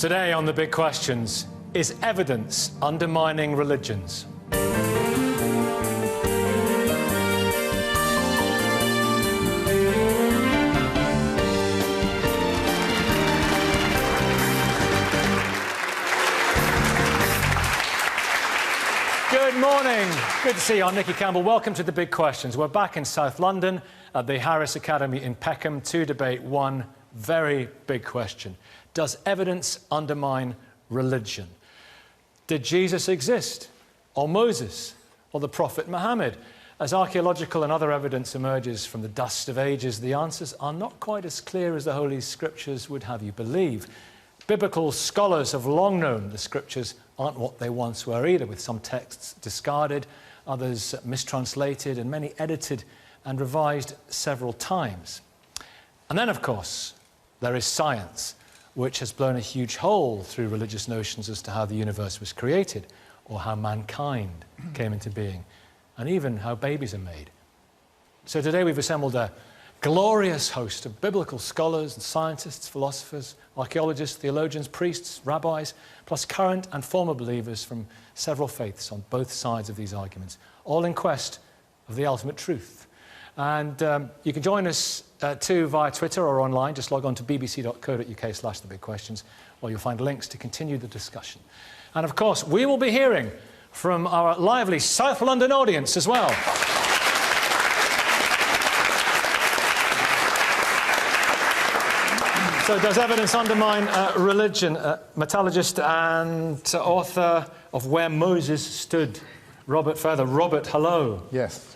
Today on The Big Questions, is evidence undermining religions? Good morning. Good to see you. I'm Nicky Campbell. Welcome to The Big Questions. We're back in South London at the Harris Academy in Peckham to debate one very big question. Does evidence undermine religion? Did Jesus exist? Or Moses? Or the Prophet Muhammad? As archaeological and other evidence emerges from the dust of ages, the answers are not quite as clear as the Holy Scriptures would have you believe. Biblical scholars have long known the Scriptures aren't what they once were either, with some texts discarded, others mistranslated, and many edited and revised several times. And then, of course, there is science, which has blown a huge hole through religious notions as to how the universe was created, or how mankind came into being, and even how babies are made. So today we've assembled a glorious host of biblical scholars and scientists, philosophers, archaeologists, theologians, priests, rabbis, plus current and former believers from several faiths on both sides of these arguments, all in quest of the ultimate truth. And you can join us too via Twitter or online. Just log on to bbc.co.uk/thebigquestions, where you'll find links to continue the discussion. And of course, we will be hearing from our lively South London audience as well. So does evidence undermine religion? Metallurgist and author of Where Moses Stood, Robert Feather. Robert, hello. Yes.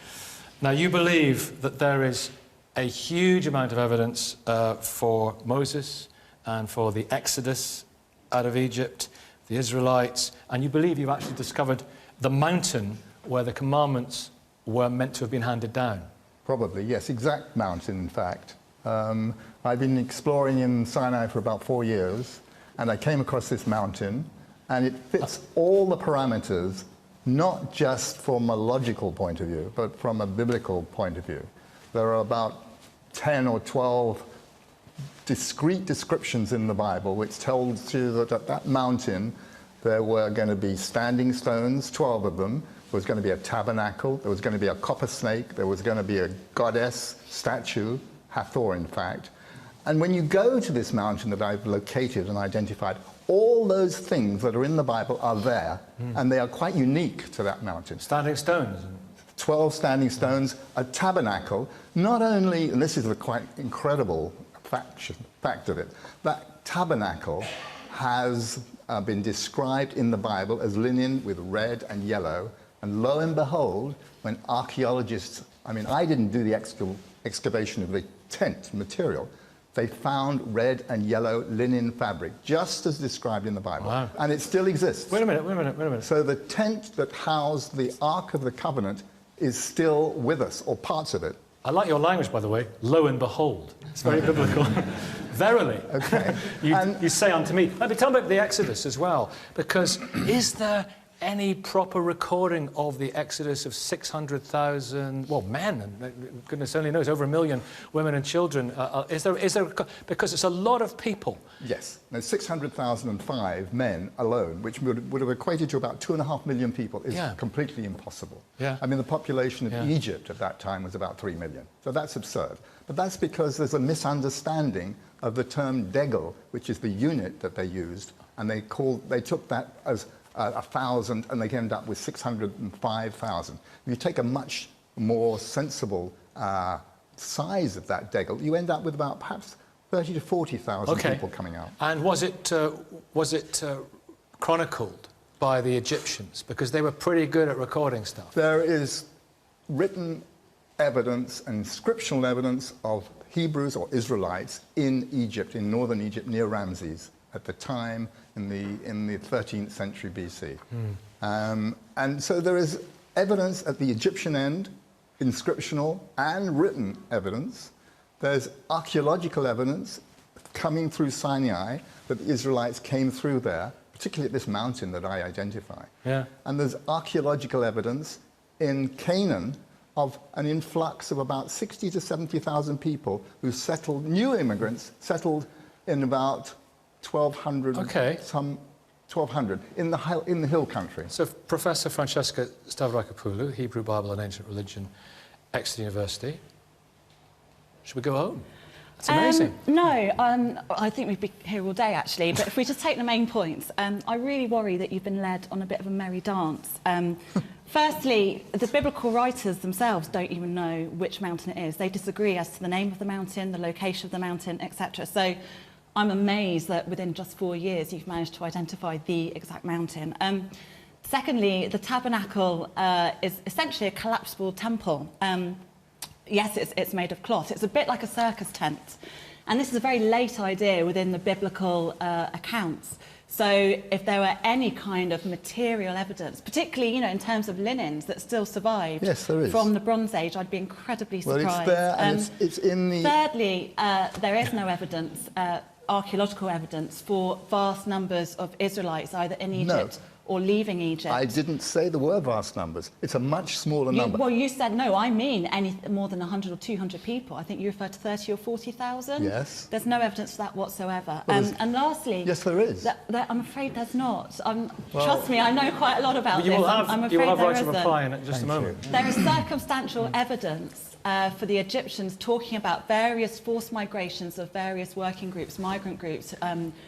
Now, you believe that there is a huge amount of evidence for Moses and for the Exodus out of Egypt, the Israelites, and you believe you've actually discovered the mountain where the commandments were meant to have been handed down. Probably, yes. Exact mountain, in fact. I've been exploring in Sinai for about 4 years, and I came across this mountain, and it fits all the parameters, not just from a logical point of view, but from a biblical point of view. There are about 10 or 12 discrete descriptions in the Bible which tells you that at that mountain there were going to be standing stones, 12 of them. There was going to be a tabernacle, there was going to be a copper snake, there was going to be a goddess statue, Hathor in fact. And when you go to this mountain that I've located and identified, all those things that are in the Bible are there, and they are quite unique to that mountain. Standing stones. 12 standing stones, a tabernacle, not only, and this is the quite incredible fact of it, that tabernacle has been described in the Bible as linen with red and yellow, and lo and behold, when archaeologists, I mean, I didn't do the excavation of the tent material, they found red and yellow linen fabric, just as described in the Bible. Wow. And it still exists. Wait a minute. So the tent that housed the Ark of the Covenant is still with us, or parts of it. I like your language, by the way. Lo and behold. It's very biblical. Verily. Okay. you say unto me. Let me tell me about the Exodus as well, because is there any proper recording of the Exodus of 600,000, well, men, and goodness only knows, over 1 million women and children? Is there, because it's a lot of people. Yes. Now, 600,005 men alone, which would have equated to about 2.5 million people, is completely impossible. Yeah. I mean, the population of Egypt at that time was about 3 million. So that's absurd. But that's because there's a misunderstanding of the term degel, which is the unit that they used, and they took that as 1,000, and they ended up with 605,000. If you take a much more sensible size of that degel, you end up with about perhaps 30 to 40,000 people coming out. And was it chronicled by the Egyptians? Because they were pretty good at recording stuff. There is written evidence and scriptural evidence of Hebrews or Israelites in Egypt, in northern Egypt, near Ramses, at the time in the 13th century BC. And so there is evidence at the Egyptian end, inscriptional and written evidence. There's archaeological evidence coming through Sinai that the Israelites came through there, particularly at this mountain that I identify. Yeah. And there's archaeological evidence in Canaan of an influx of about 60 to 70,000 people who settled, new immigrants, settled in about 1200, Okay. some 1200, in the hill country. So Professor Francesca Stavrakopoulou, Hebrew Bible and Ancient Religion, Exeter University. Should we go home? That's amazing. No, I think we'd be here all day, actually. But if we just take the main points, I really worry that you've been led on a bit of a merry dance. Firstly, the biblical writers themselves don't even know which mountain it is. They disagree as to the name of the mountain, the location of the mountain, etc. So I'm amazed that within just 4 years you've managed to identify the exact mountain. Secondly, the tabernacle is essentially a collapsible temple. Yes, it's made of cloth. It's a bit like a circus tent. And this is a very late idea within the biblical accounts. So if there were any kind of material evidence, particularly, in terms of linens that still survived yes, there is. From the Bronze Age, I'd be incredibly surprised. Well, it's there, and it's in the... Thirdly, there is no evidence, archaeological evidence, for vast numbers of Israelites either in Egypt or leaving Egypt. I didn't say there were vast numbers. It's a much smaller number. Well, you said no. I mean more than 100 or 200 people. I think you referred to 30 or 40,000. Yes. There's no evidence for that whatsoever. Well, and lastly... Yes, there is. I'm afraid there's not. Trust me, I know quite a lot about this. I'm afraid you will have there right to isn't. reply in just a moment. There is circumstantial evidence for the Egyptians talking about various forced migrations of various working groups, migrant groups.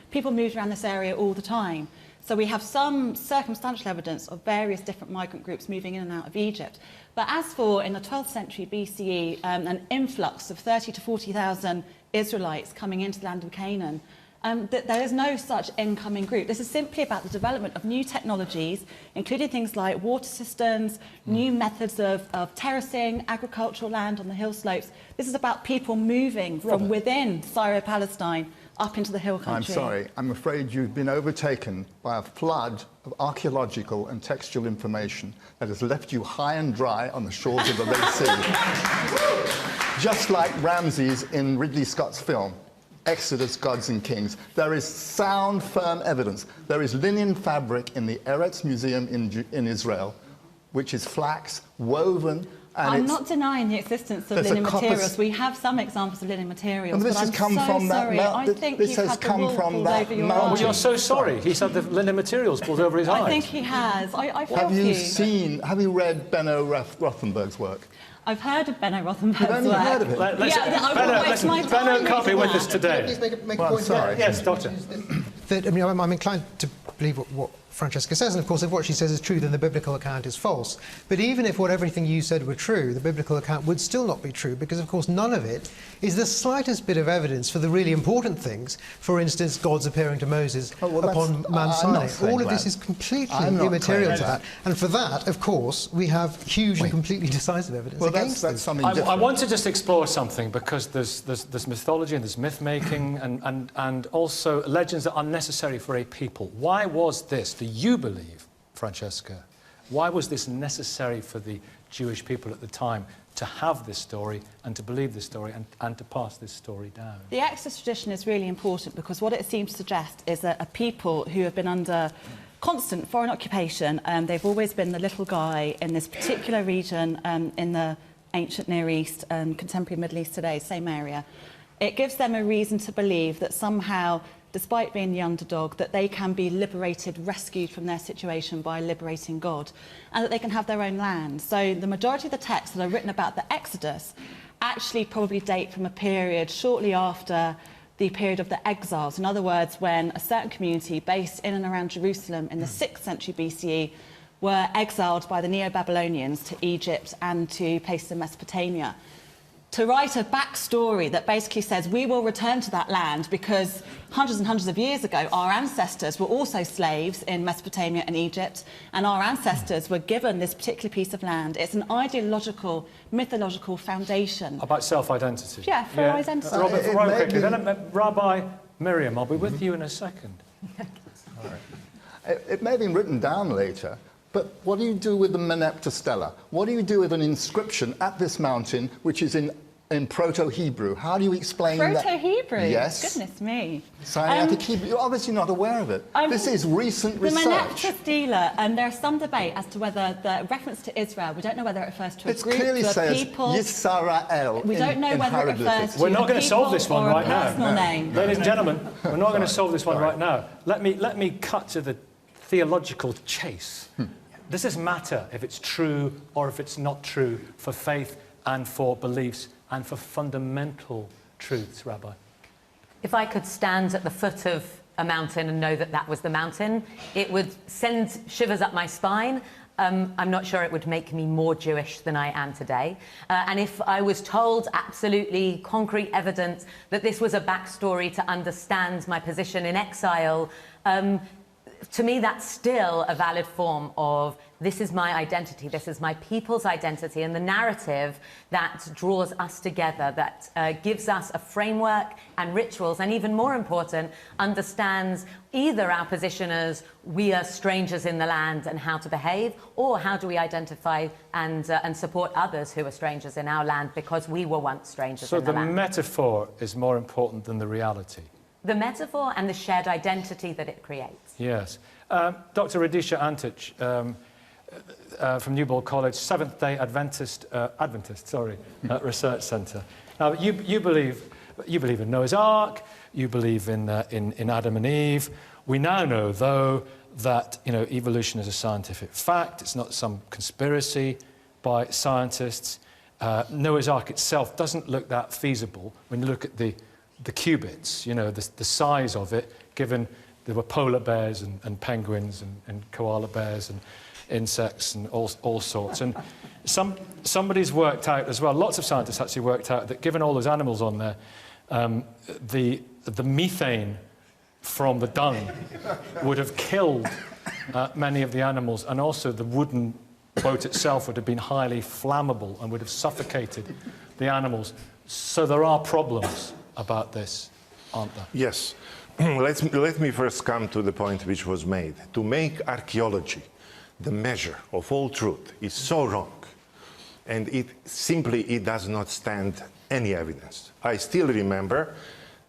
People moved around this area all the time. So we have some circumstantial evidence of various different migrant groups moving in and out of Egypt. But as for, in the 12th century BCE, an influx of 30 to 40,000 Israelites coming into the land of Canaan, there is no such incoming group. This is simply about the development of new technologies, including things like water systems, new methods of terracing, agricultural land on the hill slopes. This is about people moving from within Syro-Palestine up into the hill country. I'm sorry. I'm afraid you've been overtaken by a flood of archaeological and textual information that has left you high and dry on the shores of the Red Sea. Just like Ramses in Ridley Scott's film, Exodus, Gods and Kings. There is sound, firm evidence. There is linen fabric in the Eretz Museum in Israel, which is flax, woven. I'm not denying the existence of linen materials. We have some examples of linen materials, but I'm so sorry. I think you've had the wool pulled over your eyes. Well, you're so sorry. He's had the linen materials pulled over his eyes. I think he has. I feel Have you read Benno Rothenberg's work? I've heard of Benno Rothenberg's work. You've only heard of it? Benno can't be with us today. Well, I'm sorry. Yes, Doctor. I'm inclined to believe what Francesca says, and of course if what she says is true then the biblical account is false. But even if everything you said were true, the biblical account would still not be true, because of course none of it is the slightest bit of evidence for the really important things. For instance, God's appearing to Moses upon Mount Sinai. All of this is completely immaterial to that, and for that of course we have huge and completely decisive evidence against that's this. something different. I want to just explore something, because there's mythology and there's myth-making and also legends that are necessary for a people. Why was this, do you believe, Francesca, why was this necessary for the Jewish people at the time to have this story and to believe this story and to pass this story down? The Exodus tradition is really important because what it seems to suggest is that a people who have been under constant foreign occupation, they've always been the little guy in this particular region in the ancient Near East, contemporary Middle East today, same area. It gives them a reason to believe that somehow, despite being the underdog, that they can be liberated, rescued from their situation by liberating God, and that they can have their own land. So the majority of the texts that are written about the Exodus actually probably date from a period shortly after the period of the exiles. In other words, when a certain community based in and around Jerusalem in the 6th century BCE were exiled by the Neo-Babylonians to Egypt and to places in Mesopotamia. To write a backstory that basically says we will return to that land because hundreds and hundreds of years ago our ancestors were also slaves in Mesopotamia and Egypt, and our ancestors were given this particular piece of land. It's an ideological, mythological foundation. About self-identity? Yeah, for identity. Robert, quickly, then Rabbi Miriam, I'll be with you in a second. It may have been written down later, but what do you do with the Meneptah Stela? What do you do with an inscription at this mountain, which is in in Proto-Hebrew. How do you explain that? Proto-Hebrew? Yes. Goodness me. Sinaitic Hebrew. You're obviously not aware of it. This is recent research. The Meneptah Stela, and there's some debate as to whether the reference to Israel, we don't know whether it refers to a group, clearly to a says people. Yisrael. We don't know whether it refers to We're not a going to solve this people one or right a now. personal name. Ladies and gentlemen, we're not going to solve this one right now. Let me cut to the theological chase. Does this matter if it's true or if it's not true for faith and for beliefs and for fundamental truths, Rabbi? If I could stand at the foot of a mountain and know that that was the mountain, it would send shivers up my spine. I'm not sure it would make me more Jewish than I am today. And if I was told absolutely concrete evidence that this was a backstory to understand my position in exile, to me that's still a valid form of this is my identity, this is my people's identity, and the narrative that draws us together, that gives us a framework and rituals, and even more important, understands either our position as we are strangers in the land and how to behave, or how do we identify and support others who are strangers in our land because we were once strangers in the land. So the metaphor is more important than the reality? The metaphor and the shared identity that it creates. Yes. Dr. Radisha Antic, from Newbold College, Seventh-day Adventist Research Centre. Now, you believe in Noah's Ark. You believe in Adam and Eve. We now know, though, that evolution is a scientific fact. It's not some conspiracy by scientists. Noah's Ark itself doesn't look that feasible when you look at the qubits. The size of it, given there were polar bears and penguins and koala bears and insects and all sorts. And somebody's worked out as well, lots of scientists actually worked out that given all those animals on there, the methane from the dung would have killed many of the animals, and also the wooden boat itself would have been highly flammable and would have suffocated the animals. So there are problems about this, aren't there? Yes. Let me first come to the point which was made. To make archaeology the measure of all truth is so wrong, and it does not stand any evidence. I still remember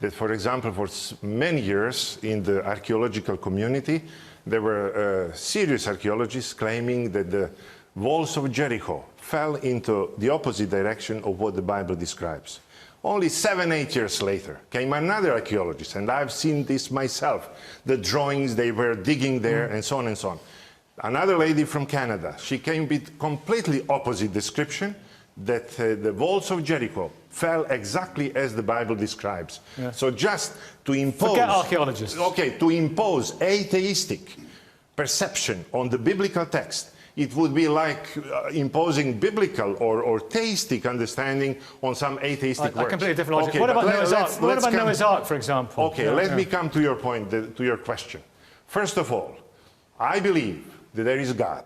that, for example, for many years in the archaeological community, there were serious archaeologists claiming that the walls of Jericho fell into the opposite direction of what the Bible describes. Only 7-8 years later came another archaeologist, and I've seen this myself, the drawings they were digging there, and so on and so on. Another lady from Canada, she came with completely opposite description, that the walls of Jericho fell exactly as the Bible describes. Yeah. So just to impose... Forget archaeologists. Okay, to impose atheistic perception on the biblical text, it would be like imposing biblical or theistic understanding on some atheistic works. A completely different logic. Okay, what about Noah's Ark? What about Noah's Ark, for example? Okay, let me come to your point, to your question. First of all, I believe that there is God.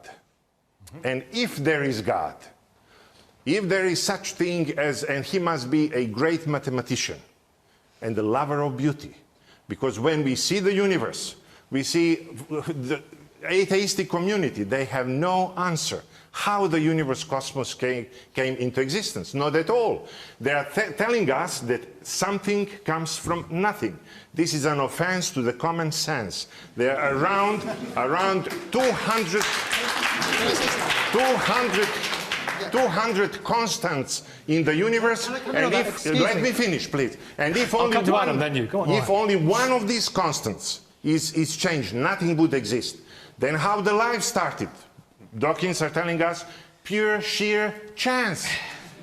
And if there is God, if there is such thing as, and he must be a great mathematician and a lover of beauty, because when we see the universe, we see the atheistic community, they have no answer how the universe cosmos came into existence. Not at all. They are telling us that something comes from nothing. This is an offense to the common sense. There are around 200 constants in the universe, and if, let me finish, please. And if only only one of these constants is changed, nothing would exist. Then how the life started? Dawkins are telling us pure sheer chance.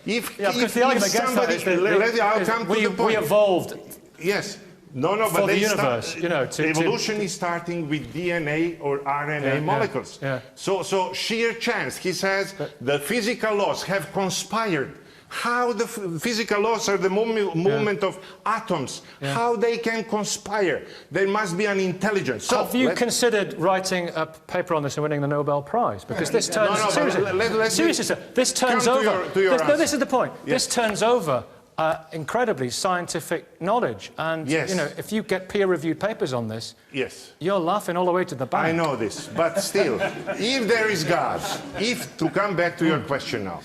Because the argument against that is that we evolved. Yes. No, for the universe, evolution is starting with DNA or RNA molecules. Yeah. So sheer chance. He says the physical laws have conspired. How the physical laws are the movement of atoms, how they can conspire. There must be an intelligence. So have you considered writing a paper on this and winning the Nobel Prize? Because this turns... seriously, sir, this turns over... this is the point. Yes. This turns over incredibly scientific knowledge. And, if you get peer-reviewed papers on this, you're laughing all the way to the bank. I know this, but still, if there is God, to come back to your question now,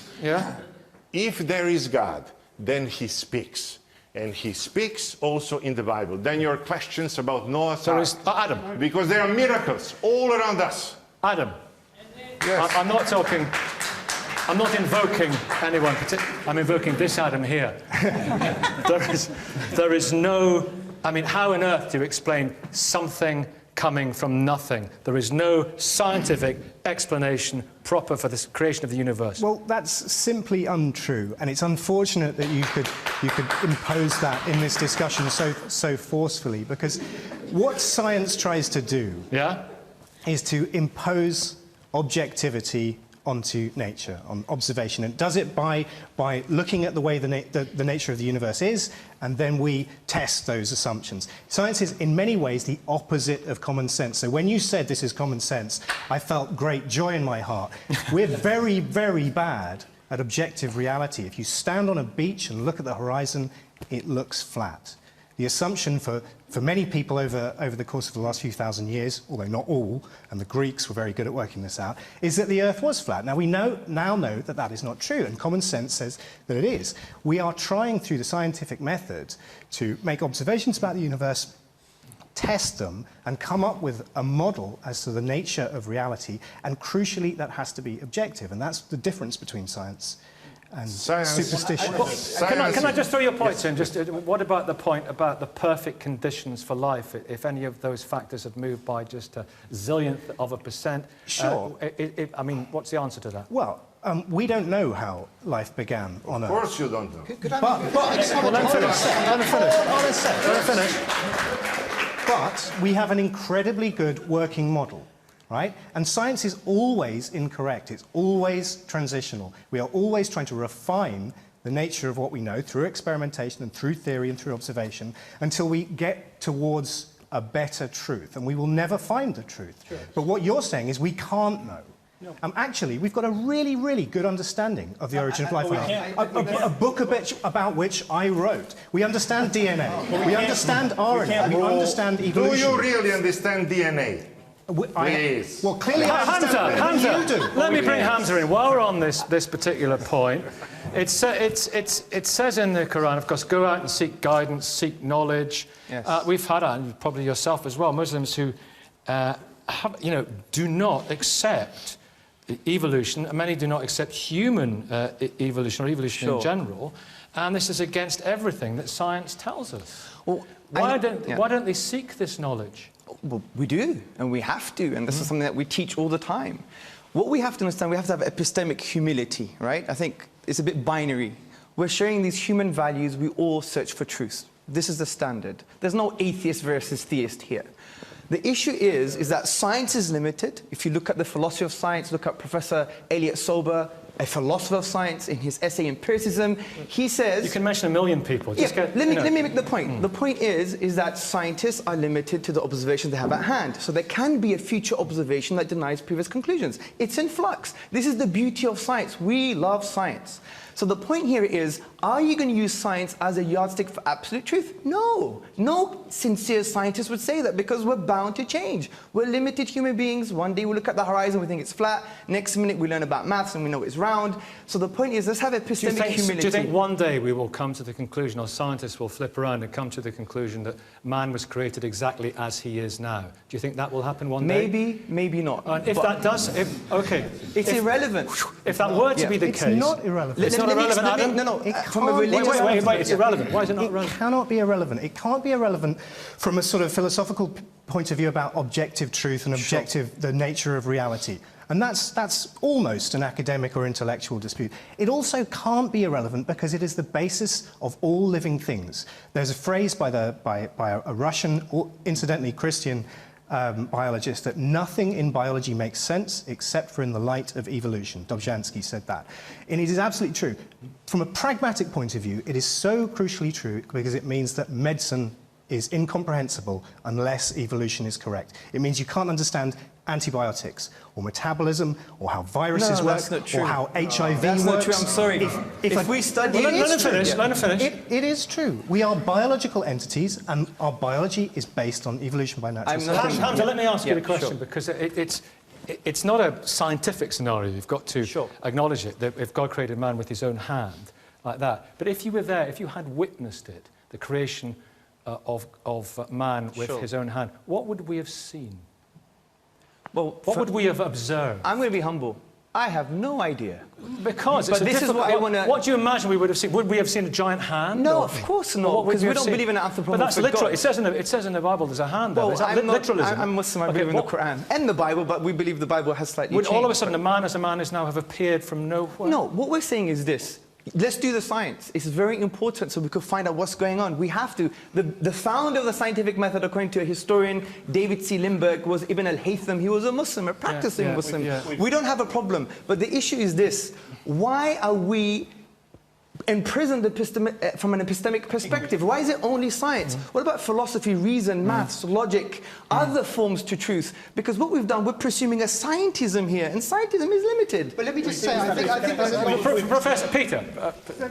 if there is God, then he speaks. And he speaks also in the Bible. Then your questions about Noah's Ark. Adam. Because there are miracles all around us. Adam. Yes. I'm not talking... I'm not invoking anyone particular. I'm invoking this Adam here. there is no... I mean, how on earth do you explain something coming from nothing? There is no scientific explanation proper for the creation of the universe. Well, that's simply untrue, and it's unfortunate that you could impose that in this discussion so forcefully, because what science tries to do is to impose objectivity onto nature, on observation. And it does it by looking at the way the nature of the universe is, and then we test those assumptions. Science is, in many ways, the opposite of common sense. So when you said this is common sense, I felt great joy in my heart. We're very, very bad at objective reality. If you stand on a beach and look at the horizon, it looks flat. The assumption for many people over the course of the last few thousand years, although not all, and the Greeks were very good at working this out, is that the Earth was flat. Now, we now know that that is not true, and common sense says that it is. We are trying, through the scientific method, to make observations about the universe, test them, and come up with a model as to the nature of reality, and crucially, that has to be objective, and that's the difference between science and superstition. Can I just throw your points in? Just what about the point about the perfect conditions for life? If any of those factors have moved by just a zillionth of a percent, sure. I mean, what's the answer to that? Well, we don't know how life began on Earth. Of course you don't know. Let me finish. But we have an incredibly good working model. Right? And science is always incorrect. It's always transitional. We are always trying to refine the nature of what we know through experimentation and through theory and through observation until we get towards a better truth. And we will never find the truth. Sure. But what you're saying is we can't know. No. Actually, we've got a really, really good understanding of the origin of life on Earth. A book about which I wrote. We understand DNA. We understand RNA. We understand evolution. Do you really understand DNA? Please. Well, clearly, Hamza, let me bring Hamza in. While we're on this particular point, it says in the Quran, of course, go out and seek guidance, seek knowledge. Yes. We've had, and probably yourself as well, Muslims who do not accept evolution, and many do not accept human evolution or evolution in general, and this is against everything that science tells us. Well, why don't they seek this knowledge? Well, we do, and we have to, and this is something that we teach all the time. What we have to understand, we have to have epistemic humility, right? I think it's a bit binary. We're sharing these human values, we all search for truth. This is the standard. There's no atheist versus theist here. The issue is that science is limited. If you look at the philosophy of science, look at Professor Elliot Sober, a philosopher of science, in his essay Empiricism, he says... You can mention a million people. Let me make the point. The point is that scientists are limited to the observations they have at hand. So there can be a future observation that denies previous conclusions. It's in flux. This is the beauty of science. We love science. So the point here is, are you going to use science as a yardstick for absolute truth? No. No sincere scientist would say that, because we're bound to change. We're limited human beings. One day we look at the horizon, we think it's flat. Next minute we learn about maths and we know it's round. So the point is, let's have epistemic humility. Do you think one day we will come to the conclusion, or scientists will flip around and come to the conclusion that man was created exactly as he is now? Do you think that will happen one day? Maybe, maybe not. If that does, it's irrelevant. If that were to be the case... It's not irrelevant. It's not irrelevant, Adam? No. Wait, it's irrelevant. Why is it not relevant? It cannot be irrelevant. It can't be irrelevant from a sort of philosophical point of view about objective truth and the nature of reality. And that's almost an academic or intellectual dispute. It also can't be irrelevant because it is the basis of all living things. There's a phrase by a Russian, incidentally Christian, biologist, that nothing in biology makes sense except for in the light of evolution. Dobzhansky said that. And it is absolutely true. From a pragmatic point of view, it is so crucially true because it means that medicine is incomprehensible unless evolution is correct. It means you can't understand antibiotics or metabolism or how viruses work or how HIV that's works. Not true. I'm sorry. If we study... Let him finish. It is true. We are biological entities and our biology is based on evolution by natural selection. Hamza, let me ask you the question, because it's not a scientific scenario. You've got to acknowledge it, that if God created man with his own hand, like that. But if you were there, if you had witnessed it, the creation of man with Sure. his own hand, what would we have seen? Well, What would we have observed? I'm going to be humble. I have no idea. Because But it's a this is difficult- what I wanna- What do you imagine we would have seen? Would we have seen a giant hand? No, or- of course or not, what would because we we have don't seen? believe in an But anthropomorphic that's literal. God. It says in the Bible there's a hand there. Well, Is that I'm, not, literalism? I'm Muslim, I Okay, believe in what- the Quran and the Bible, but we believe the Bible has slightly Would changed. all of a sudden a man as a man is now have appeared from nowhere? No, what we're saying is this. Let's do the science. It's very important so we could find out what's going on. We have to. The founder of the scientific method, according to a historian, David C. Lindbergh, was Ibn al-Haytham. He was a Muslim, a practicing Muslim. We don't have a problem. But the issue is this. Why are we imprisoned from an epistemic perspective? Why is it only science? What about philosophy, reason, maths, logic, other forms to truth? Because what we've done, we're presuming a scientism here, and scientism is limited. But let me just say, I think there's a Professor Peter,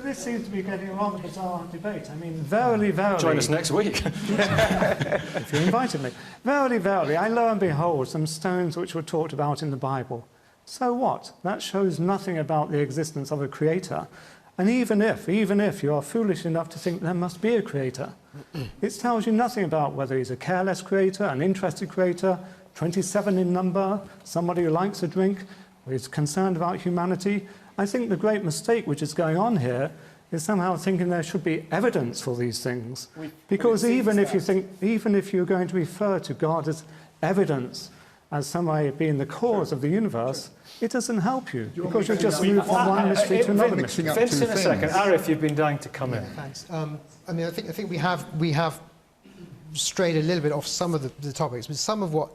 This seems to be getting a rather bizarre debate. I mean, verily, verily... join us next week. If you invited me. Verily, verily, I lo and behold some stones which were talked about in the Bible. So what? That shows nothing about the existence of a creator. And even if you are foolish enough to think there must be a creator, it tells you nothing about whether he's a careless creator, an interested creator, 27 in number, somebody who likes a drink, or is concerned about humanity. I think the great mistake which is going on here is somehow thinking there should be evidence for these things. Because even if you're going to refer to God as evidence, as some way being the cause of the universe, it doesn't help you, because you'll just move from one mystery to another mystery. Vince, in a second. Arif, you've been dying to come in. Thanks. I mean, I think we have strayed a little bit off some of the topics, but some of what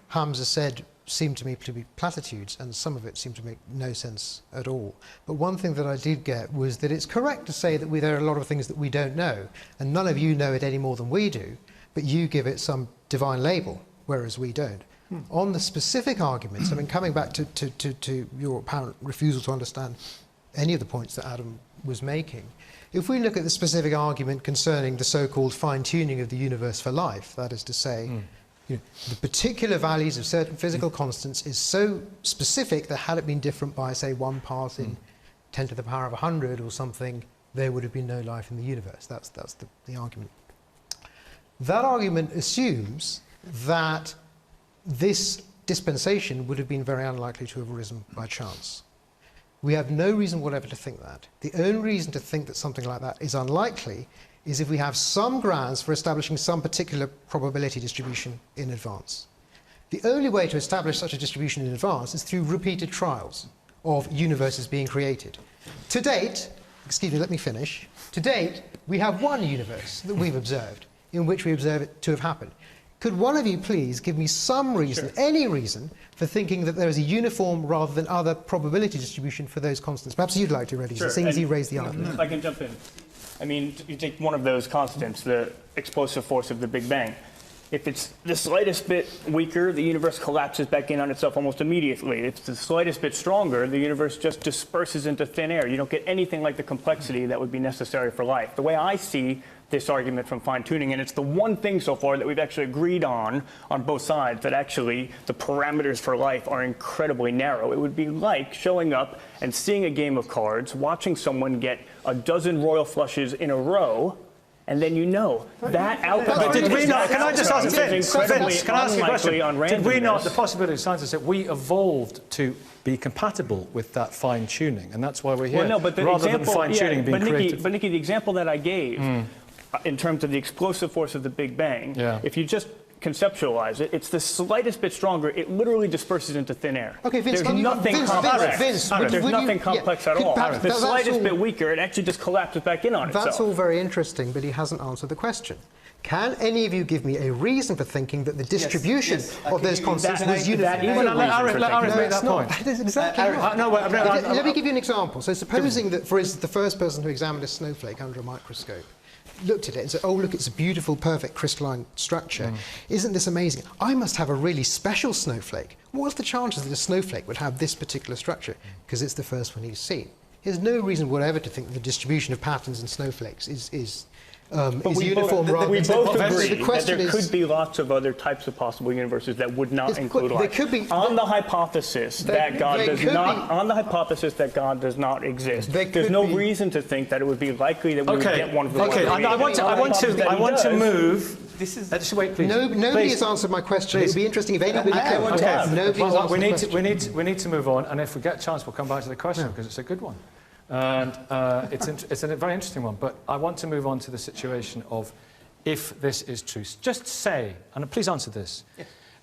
Hamza said seemed to me to be platitudes, and some of it seemed to make no sense at all. But one thing that I did get was that it's correct to say that there are a lot of things that we don't know, and none of you know it any more than we do, but you give it some divine label, whereas we don't. On the specific arguments, I mean, coming back to your apparent refusal to understand any of the points that Adam was making, if we look at the specific argument concerning the so-called fine-tuning of the universe for life, that is to say, the particular values of certain physical constants is so specific that had it been different by, say, 1 part in 10 to the power of 100 or something, there would have been no life in the universe. That's the argument. That argument assumes that this dispensation would have been very unlikely to have arisen by chance. We have no reason whatever to think that. The only reason to think that something like that is unlikely is if we have some grounds for establishing some particular probability distribution in advance. The only way to establish such a distribution in advance is through repeated trials of universes being created. To date, excuse me, let me finish. To date, we have one universe that we've observed, in which we observe it to have happened. Could one of you please give me some reason, any reason, for thinking that there is a uniform rather than other probability distribution for those constants? Perhaps you'd like to, Reddy, seeing as you raised the argument. If I can jump in. I mean, you take one of those constants, the explosive force of the Big Bang. If it's the slightest bit weaker, the universe collapses back in on itself almost immediately. If it's the slightest bit stronger, the universe just disperses into thin air. You don't get anything like the complexity that would be necessary for life. The way I see this argument from fine-tuning, and it's the one thing so far that we've actually agreed on both sides, that actually the parameters for life are incredibly narrow. It would be like showing up and seeing a game of cards, watching someone get a dozen royal flushes in a row, and then you know that outcome. But did we not? Can I just ask Vince? Can I ask you a question? Did we not? The possibility of scientists that we evolved to be compatible with that fine-tuning, and that's why we're here. Well, no, but the rather example, than fine-tuning being creative. But Nikki, the example that I gave, in terms of the explosive force of the Big Bang, if you just conceptualize it, it's the slightest bit stronger. It literally disperses into thin air. Okay, Vince, there's nothing complex. There's nothing complex at all. The slightest bit weaker, it actually just collapses back in on itself. That's all very interesting, but he hasn't answered the question. Can any of you give me a reason for thinking that the distribution of those constants was uniform? Let me give you an example. So supposing that, for instance, the first person who examined a snowflake under a microscope looked at it and said, oh, look, it's a beautiful, perfect crystalline structure. Isn't this amazing? I must have a really special snowflake. What's the chances that a snowflake would have this particular structure? Because it's the first one he's seen. There's no reason whatever to think that the distribution of patterns in snowflakes is is uniform rather we than both agree the that question there is, could be lots of other types of possible universes that would not It's- include there life. could be- on the hypothesis there- that God there does could not. be- On the hypothesis that God does not exist, There there's could no be- reason to think that it would be likely that we would get one of the. Okay. I want to move. This is Just wait, please. nobody Please. has answered my question. It would be interesting if anybody could. want to ask. Nobody has Well, answered the question. we need to move on, and if we get a chance, we'll come back to the question because it's a good one, and it's a very interesting one. But I want to move on to the situation of if this is true. Just say, and please answer this,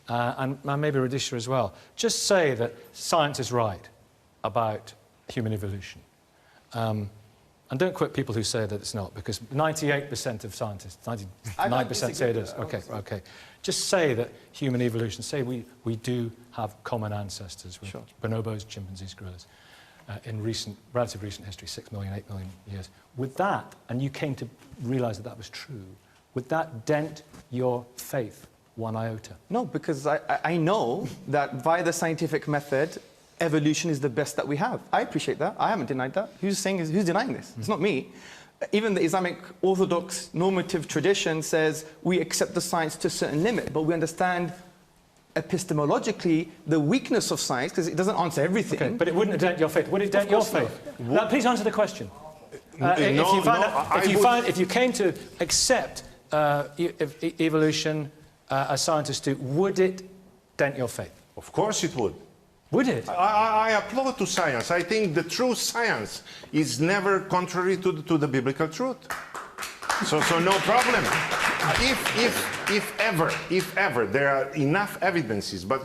and maybe Radisha as well. Just say that science is right about human evolution. And don't quote people who say that it's not, because 98% of scientists, 99% say it is. Okay. Just say that human evolution, say we do have common ancestors with bonobos, chimpanzees, gorillas, in relatively recent history, 6 million, 8 million years. Would that, and you came to realise that that was true, would that dent your faith one iota? No, because I know that via the scientific method, evolution is the best that we have. I appreciate that. I haven't denied that. Who's denying this? It's not me. Even the Islamic Orthodox normative tradition says we accept the science to a certain limit, but we understand epistemologically the weakness of science because it doesn't answer everything. Okay, but it wouldn't dent your faith. Would it dent your faith? Now, please answer the question. If you came to accept evolution as scientists do, would it dent your faith? Of course it would. Would it? I applaud to science. I think the true science is never contrary to the biblical truth. So no problem. If ever there are enough evidences, but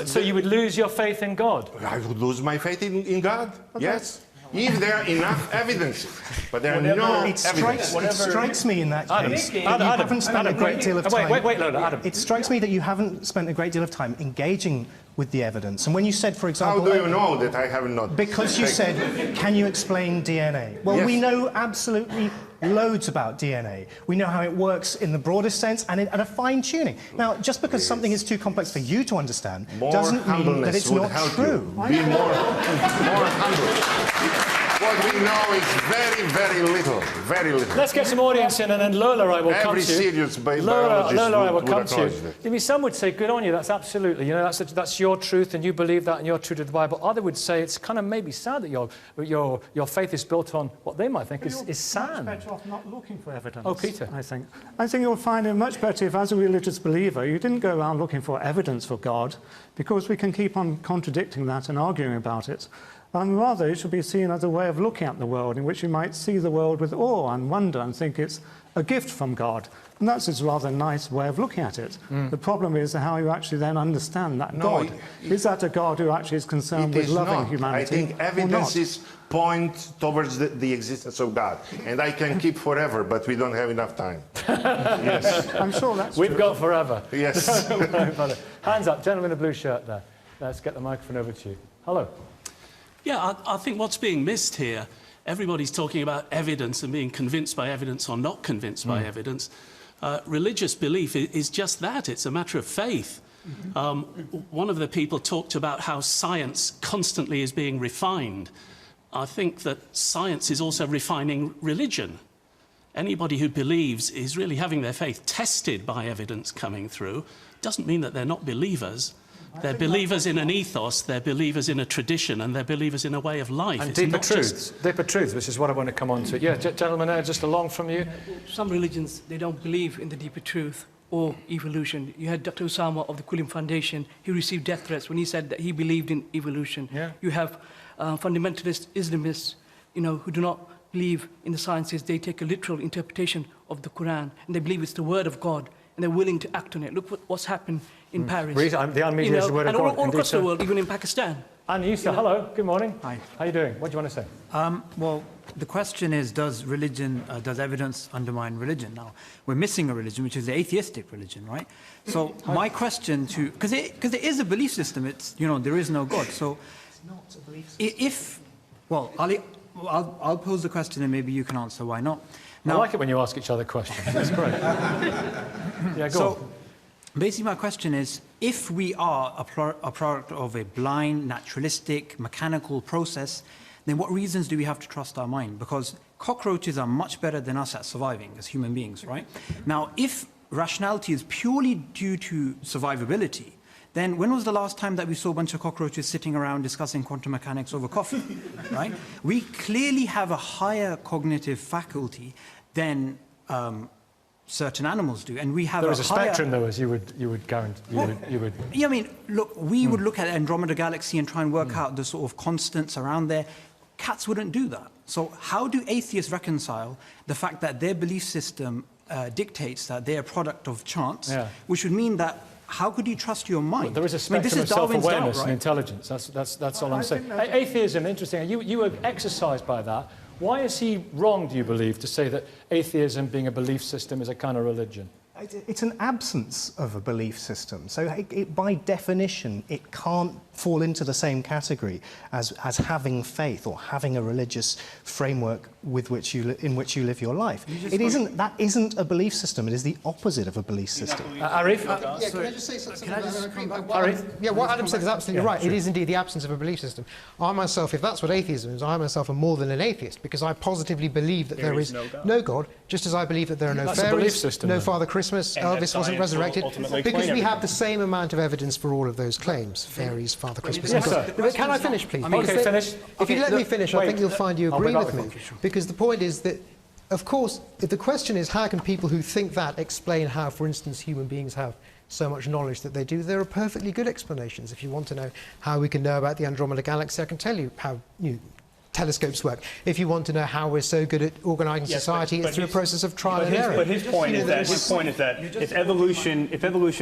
so you would lose your faith in God? I would lose my faith in God. Okay. Yes. If there are enough evidence, but there are no evidence. It strikes me in that case you haven't spent a great deal of time. Wait, Adam. It strikes me that you haven't spent a great deal of time engaging with the evidence. And when you said, for example... How do you know that I have not... Because you said, can you explain DNA? Well, yes. We know absolutely loads about DNA. We know how it works in the broadest sense and at a fine-tuning. Now, just because something is too complex for you to understand doesn't mean that it's not true. Be more humble. What we know is very, very little. Very little. Let's get some audience in, and then Lola, I will come to you. Every serious biologist Lola, I will come would to you. acknowledge that. I mean, some would say, good on you, that's absolutely, you know, that's your truth, and you believe that, and you're true to the Bible. Others would say it's kind of maybe sad that your faith is built on what they might think is sand. Much better off not looking for evidence. Oh, Peter. I think you'll find it much better if, as a religious believer, you didn't go around looking for evidence for God, because we can keep on contradicting that and arguing about it. Rather, it should be seen as a way of looking at the world in which you might see the world with awe and wonder and think it's a gift from God. And that's a rather nice way of looking at it. The problem is how you actually then understand that God. Is that a God who actually is concerned with loving humanity? I think evidences point towards the existence of God. And I can keep forever, but we don't have enough time. Yes. I'm sure that's We've true. got forever. Yes. Hands up, gentleman in the blue shirt there. Let's get the microphone over to you. Hello. Yeah, I think what's being missed here, everybody's talking about evidence and being convinced by evidence or not convinced by evidence. Religious belief is just that. It's a matter of faith. One of the people talked about how science constantly is being refined. I think that science is also refining religion. Anybody who believes is really having their faith tested by evidence coming through. Doesn't mean that they're not believers. They're believers in an ethos, they're believers in a tradition, and they're believers in a way of life. And it's deeper not truths, deeper truths, which is what I want to come on to. Yeah, gentlemen there, just along from you. Some religions, they don't believe in the deeper truth or evolution. You had Dr. Osama of the Quilliam Foundation. He received death threats when he said that he believed in evolution. Yeah. You have fundamentalist Islamists, you know, who do not believe in the sciences. They take a literal interpretation of the Quran, and they believe it's the word of God, and they're willing to act on it. Look what's happened in Paris. The unmedia is the word of and God. all across the world, even in Pakistan. And Yusa, hello, good morning. Hi. How are you doing? What do you want to say? Well, the question is, does evidence undermine religion? Now, we're missing a religion, which is the atheistic religion, right? So my question to, because it is a belief system, it's, you know, there is no God. So It's not a belief system. I'll pose the question and maybe you can answer why not. Now, I like it when you ask each other questions. That's great. Yeah, go on. Basically, my question is, if we are a product of a blind, naturalistic, mechanical process, then what reasons do we have to trust our mind? Because cockroaches are much better than us at surviving as human beings, right? Now, if rationality is purely due to survivability, then when was the last time that we saw a bunch of cockroaches sitting around discussing quantum mechanics over coffee, right? We clearly have a higher cognitive faculty than certain animals do, and we have there is a higher spectrum, though, as you would guarantee. Yeah, I mean, look, we would look at the Andromeda Galaxy and try and work out the sort of constants around there. Cats wouldn't do that. So how do atheists reconcile the fact that their belief system dictates that they're a product of chance, which would mean that how could you trust your mind? Well, there is a spectrum of self-awareness and intelligence. That's all I'm saying. Atheism, interesting. You were exercised by that. Why is he wrong, do you believe, to say that atheism, being a belief system, is a kind of religion? It's an absence of a belief system. So by definition, it can't fall into the same category as having faith or having a religious framework with which in which you live your life. That isn't a belief system. It is the opposite of a belief system. Arif? Can I just say something what Adam said is absolutely right. Sure. It is indeed the absence of a belief system. I myself, if that's what atheism is, I myself am more than an atheist, because I positively believe that there is no God, just as I believe that there are no fairies, no Father Christmas, Elvis wasn't resurrected, because we have the same amount of evidence for all of those claims. Fairies, Father Christmas. Yes, sir. Can I finish, please? Okay, finish. If you let me finish, I think you'll find you agree with me. Because the point is that, of course, if the question is how can people who think that explain how, for instance, human beings have so much knowledge that they do, there are perfectly good explanations. If you want to know how we can know about the Andromeda Galaxy, I can tell you how telescopes work. If you want to know how we're so good at organising society, it's through a process of trial and error. But his point is that if evolution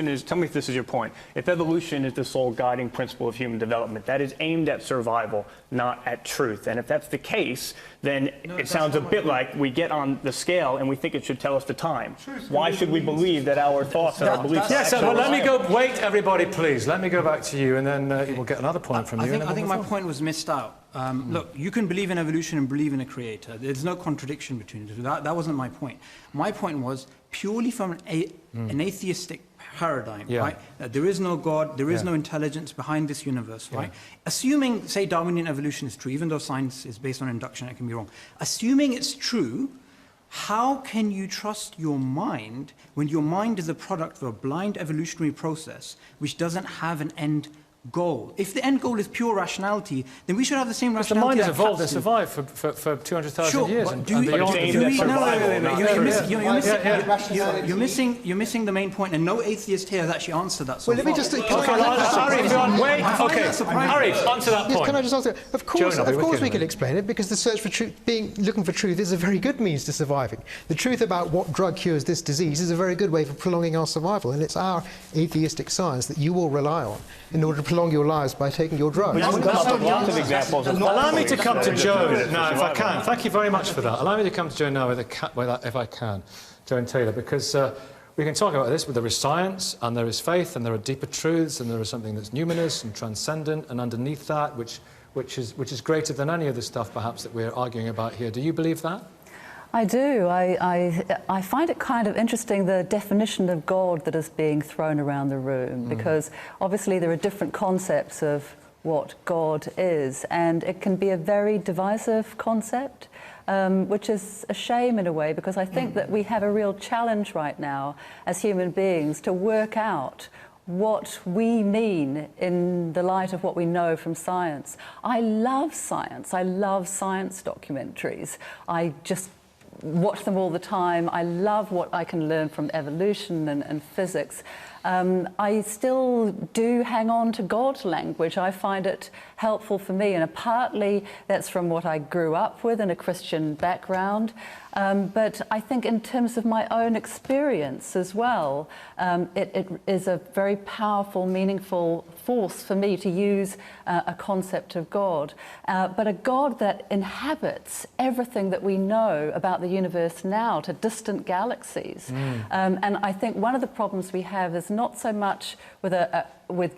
is, tell me if this is your point, if evolution is the sole guiding principle of human development, that is aimed at survival, not at truth. And if that's the case, then it sounds a bit like we get on the scale and we think it should tell us the time. Why should we believe that our thoughts and our beliefs? Yes, well, let me go. Wait, everybody, please. Let me go back to you, and then we'll get another point from you. I think my point was missed out. Look, you can believe in evolution and believe in a creator. There's no contradiction between the two. That wasn't my point. My point was purely from an atheistic paradigm, right? That there is no God, there is no intelligence behind this universe, right? Assuming, say, Darwinian evolution is true, even though science is based on induction, it can be wrong. Assuming it's true, how can you trust your mind when your mind is a product of a blind evolutionary process which doesn't have an end goal? If the end goal is pure rationality, then we should have the same rationality. The mind has evolved and survived for 200,000 years. But you're missing the main point, and no atheist here has actually answered that. Well, let me just. Harry, answer that point. Yes, can I just answer? Of course, we can explain it, because the search for truth, looking for truth, is a very good means to surviving. The truth about what drug cures this disease is a very good way for prolonging our survival, and it's our atheistic science that you will rely on in order to prolong your lives by taking your drugs. Lots of examples. Allow me to come to Joe now, if I can. Thank you very much for that. Allow me to come to Joe now, if I can, Joe and Taylor, because we can talk about this, but there is science, and there is faith, and there are deeper truths, and there is something that's numinous and transcendent, and underneath that, which is greater than any of the stuff, perhaps, that we're arguing about here. Do you believe that? I do. I find it kind of interesting, the definition of God that is being thrown around the room, because obviously there are different concepts of what God is, and it can be a very divisive concept, which is a shame in a way, because I think that we have a real challenge right now as human beings to work out what we mean in the light of what we know from science. I love science. I love science documentaries. I just watch them all the time. I love what I can learn from evolution and physics. I still do hang on to God language. I find it helpful for me, and partly that's from what I grew up with in a Christian background. But I think in terms of my own experience as well, it is a very powerful, meaningful force for me to use a concept of God, but a God that inhabits everything that we know about the universe now to distant galaxies. And I think one of the problems we have is not so much with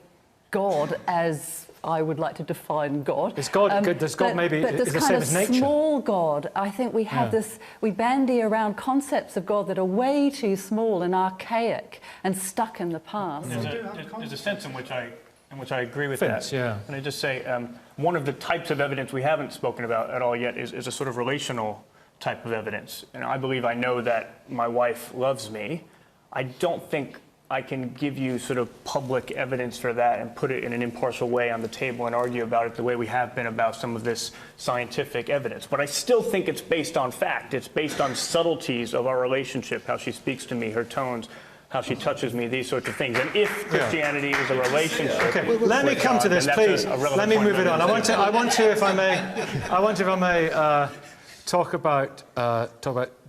God as I would like to define God. Is God, does God maybe is the same as nature? Small God. I think we have we bandy around concepts of God that are way too small and archaic and stuck in the past. There's a sense in which I agree with that. And I just say one of the types of evidence we haven't spoken about at all yet is a sort of relational type of evidence. And I believe I know that my wife loves me. I don't think I can give you sort of public evidence for that and put it in an impartial way on the table and argue about it the way we have been about some of this scientific evidence. But I still think it's based on fact. It's based on subtleties of our relationship, how she speaks to me, her tones, how she touches me, these sorts of things. And if Christianity is a relationship... Okay, let me come to this, please. Let me move it on. I want to, if I may, talk about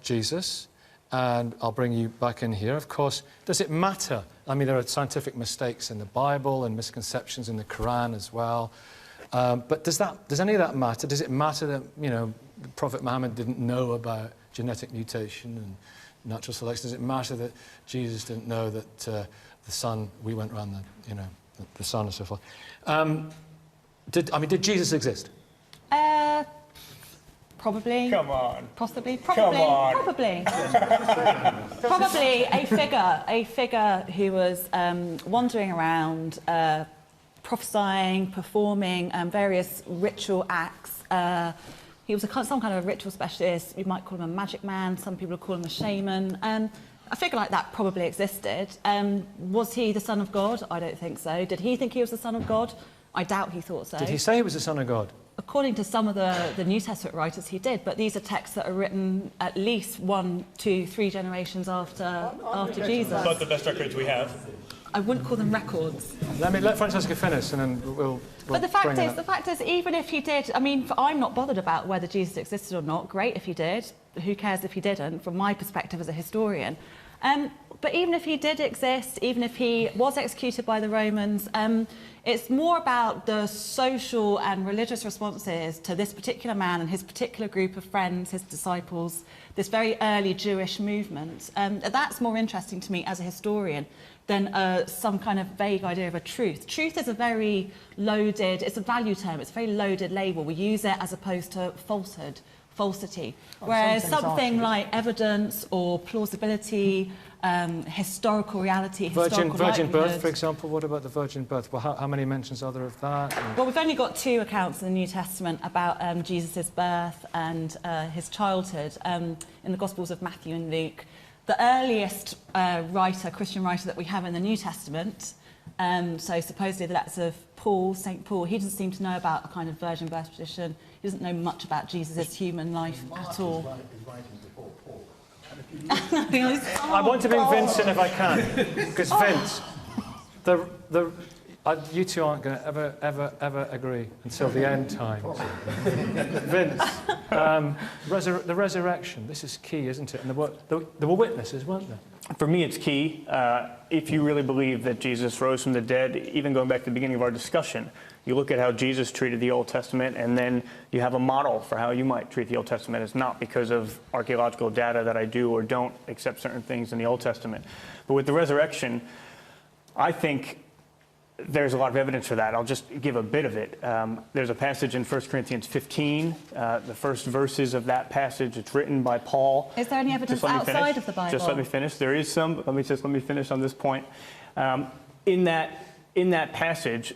Jesus. And I'll bring you back in here. Of course, does it matter? I mean, there are scientific mistakes in the Bible and misconceptions in the Quran as well. But does any of that matter? Does it matter that, you know, Prophet Muhammad didn't know about genetic mutation and natural selection? Does it matter that Jesus didn't know that the sun, we went around the sun and so forth? Did Jesus exist? Probably. Come on. Possibly. Come on. Probably. Probably a figure who was wandering around, prophesying, performing various ritual acts. He was some kind of a ritual specialist. You might call him a magic man. Some people call him a shaman. A figure like that probably existed. Was he the son of God? I don't think so. Did he think he was the son of God? I doubt he thought so. Did he say he was the son of God? According to some of the New Testament writers, he did, but these are texts that are written at least 1, 2, 3 generations after Jesus. About the best records we have. I wouldn't call them records. Let Francesca finish, and then we'll but the fact is, even if he did, I mean, I'm not bothered about whether Jesus existed or not. Great if he did. Who cares if he didn't, from my perspective as a historian. But even if he did exist, even if he was executed by the Romans, it's more about the social and religious responses to this particular man and his particular group of friends, his disciples, this very early Jewish movement. That's more interesting to me as a historian than some kind of vague idea of a truth. Truth is a very loaded, it's a value term, it's a very loaded label. We use it as opposed to falsity. Whereas something like evidence or plausibility, historical reality, virgin birth, for example. What about the virgin birth? Well, how many mentions are there of that? Well, we've only got 2 accounts in the New Testament about Jesus' birth and his childhood in the Gospels of Matthew and Luke. The earliest Christian writer that we have in the New Testament, so supposedly that's of Paul, St. Paul, he doesn't seem to know about a kind of virgin birth tradition. He doesn't know much about Jesus' human life at all. I want to bring Vince in if I can, because Vince, you two aren't going to ever agree until the end times. Vince, the resurrection, this is key, isn't it? And there were witnesses, weren't there? For me, it's key. If you really believe that Jesus rose from the dead, even going back to the beginning of our discussion, you look at how Jesus treated the Old Testament, and then you have a model for how you might treat the Old Testament. It's not because of archaeological data that I do or don't accept certain things in the Old Testament. But with the resurrection, I think there's a lot of evidence for that. I'll just give a bit of it. There's a passage in 1 Corinthians 15, the first verses of that passage. It's written by Paul. Is there any evidence outside of the Bible? Just let me finish. There is some, but let me finish on this point. In that passage,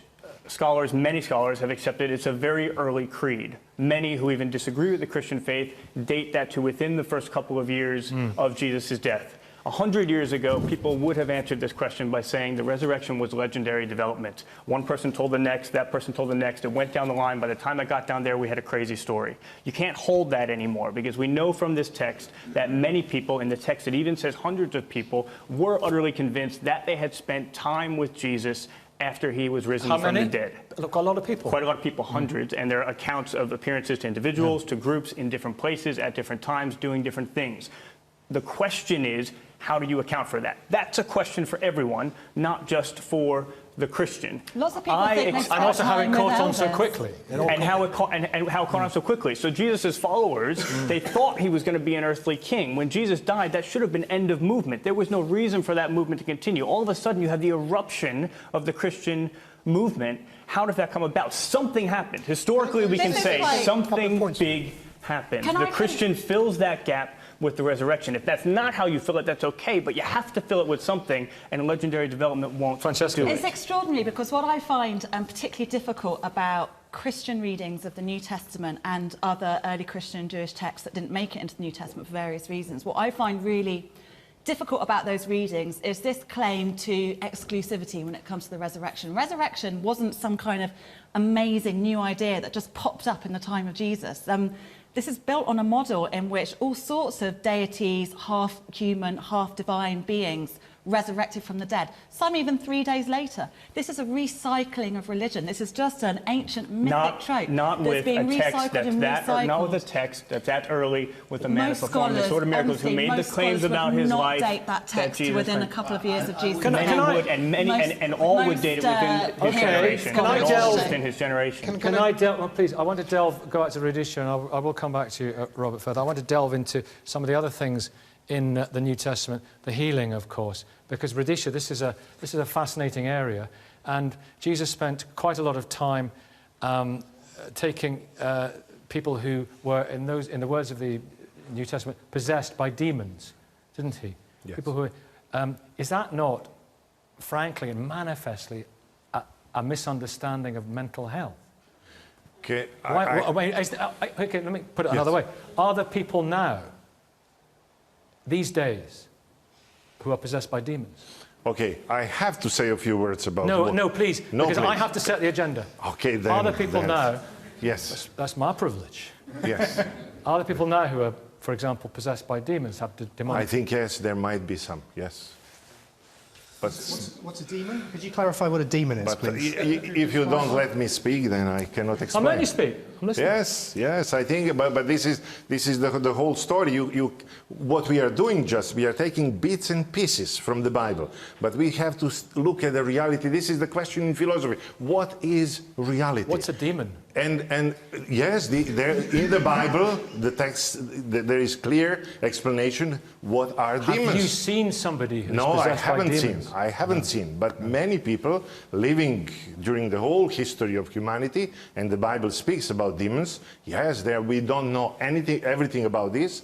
many scholars have accepted it's a very early creed. Many who even disagree with the Christian faith date that to within the first couple of years of Jesus' death. 100 years ago, people would have answered this question by saying the resurrection was legendary development. One person told the next, that person told the next. It went down the line. By the time it got down there, we had a crazy story. You can't hold that anymore because we know from this text that many people, in the text it even says hundreds of people, were utterly convinced that they had spent time with Jesus after he was risen from the dead. Look, a lot of people. Quite a lot of people, hundreds. And there are accounts of appearances to individuals, to groups in different places at different times doing different things. The question is, how do you account for that? That's a question for everyone, not just for the Christian. Lots of people think and also how it caught on so quickly. And how it caught on so quickly. So Jesus' followers, they thought he was going to be an earthly king. When Jesus died, that should have been end of movement. There was no reason for that movement to continue. All of a sudden, you have the eruption of the Christian movement. How did that come about? Something happened. Historically, we can say something big happened. The Christian fills that gap with the resurrection. If that's not how you fill it, that's okay, but you have to fill it with something, and legendary development won't do it. It's extraordinary because what I find particularly difficult about Christian readings of the New Testament and other early Christian and Jewish texts that didn't make it into the New Testament for various reasons, what I find really difficult about those readings is this claim to exclusivity when it comes to the resurrection. Resurrection wasn't some kind of amazing new idea that just popped up in the time of Jesus. This is built on a model in which all sorts of deities, half human, half divine beings, resurrected from the dead, some even 3 days later. This is a recycling of religion. This is just an ancient mythic trope not that's with being a text recycled that's and that, recycled. Not with a text that's that early with a man Most performing the scholars, sort of miracles who honestly, made the most claims scholars about would his not life. date that text Jesus within a claimed. couple of years of Jesus. Many would, and all would date it within his generation. Can I and all delve within his generation. Can I delve? Well, please, I want to go out to Radisha, and I will come back to you, Robert, further. I want to delve into some of the other things in the New Testament, the healing, of course, because Radisha, this is a fascinating area, and Jesus spent quite a lot of time taking people who were, in the words of the New Testament, possessed by demons, didn't he? Yes. People who is that not, frankly and manifestly, a misunderstanding of mental health? Okay, okay, let me put it another way. Are there people now, these days, who are possessed by demons? Okay, I have to say a few words about No, please, because I have to set the agenda. Okay, then. Are there people now? Yes. That's my privilege. Yes. Are there people now who are, for example, possessed by demons, have demonic? I think, yes, there might be some, yes. But what's a demon? Could you clarify what a demon is, but please? if you don't let me speak, then I cannot explain. I'm letting you speak. I'm listening. Yes, I think, but this is the whole story. What we are doing we are taking bits and pieces from the Bible, but we have to look at the reality. This is the question in philosophy. What is reality? What's a demon? And yes, in the Bible, the text, there is clear explanation what are demons. Have you seen somebody who's No, I possessed by haven't demons? seen. I haven't seen. But many people living during the whole history of humanity, and the Bible speaks about demons. Yes, we don't know everything about this.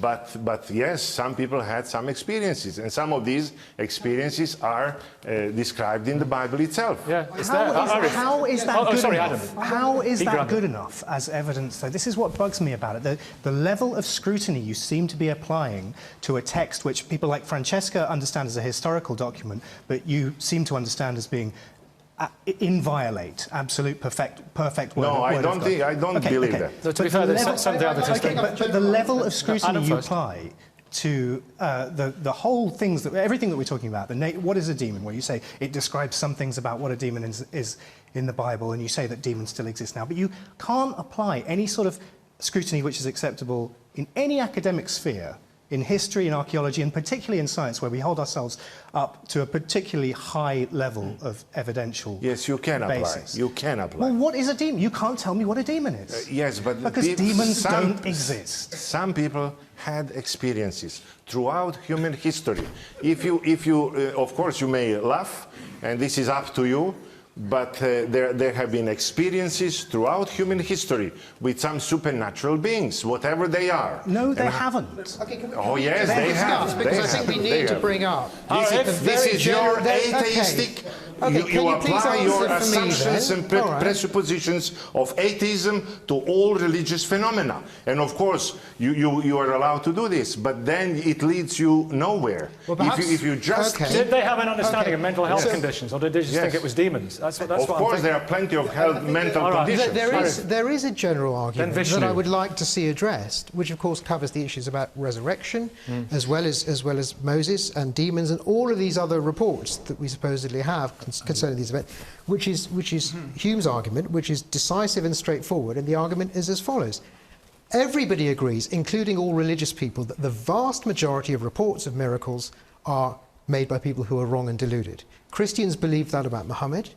But yes, some people had some experiences, and some of these experiences are described in the Bible itself. Yeah, How is that good sorry, enough? Adam. How is that Adam. good enough as evidence, though? This is what bugs me about it. The level of scrutiny you seem to be applying to a text which people like Francesca understand as a historical document, but you seem to understand as being inviolate, absolute, perfect word. No, I don't believe that. So to be fair, there's some of the other but the level of scrutiny you apply to the whole things everything that we're talking about. What is a demon? Where you say it describes some things about what a demon is in the Bible, and you say that demons still exist now, but you can't apply any sort of scrutiny which is acceptable in any academic sphere, in history, in archaeology, and particularly in science, where we hold ourselves up to a particularly high level of evidential Yes, you can basis. apply. You can apply. Well, what is a demon? You can't tell me what a demon is. Yes, but because demons don't exist. Some people had experiences throughout human history. If you, of course, you may laugh, and this is up to you. But there have been experiences throughout human history with some supernatural beings, whatever they are. No, they haven't. Oh, yes, they have. Because I think we need to bring up. This is your atheistic. You apply your assumptions and presuppositions of atheism to all religious phenomena. And of course, you are allowed to do this, but then it leads you nowhere. Well, if you just Did they have an understanding of mental health conditions, or did they just think it was demons? That's of course, there are plenty of mental conditions. There is a general argument that I would like to see addressed, which of course covers the issues about resurrection, as well as Moses and demons and all of these other reports that we supposedly have concerning these events, which is Hume's argument, which is decisive and straightforward, and the argument is as follows. Everybody agrees, including all religious people, that the vast majority of reports of miracles are made by people who are wrong and deluded. Christians believe that about Muhammad.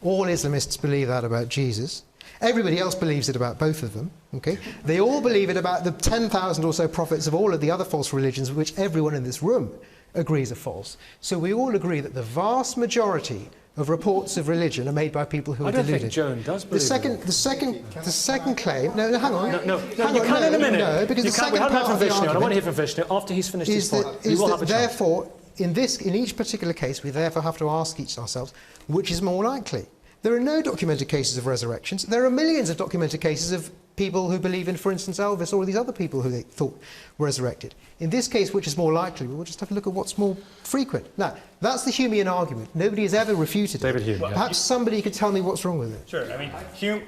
All Islamists believe that about Jesus. Everybody else believes it about both of them. Okay? They all believe it about the 10,000 or so prophets of all of the other false religions, which everyone in this room agrees are false. So we all agree that the vast majority of reports of religion are made by people who are deluded. I don't think Joan does believe the second claim. No, hang on. No, you can in a minute. No, because you the can. second We haven't heard part from of the Vishnu. I argument want to hear from Vishnu after he's finished his point. Is will that have a chance. therefore, in each particular case, we therefore have to ask ourselves, which is more likely? There are no documented cases of resurrections. There are millions of documented cases of people who believe in, for instance, Elvis or these other people who they thought were resurrected. In this case, which is more likely, we'll just have to look at what's more frequent. Now, that's the Humean argument. Nobody has ever refuted David it. Hume. Well, perhaps somebody could tell me what's wrong with it. Sure. I mean,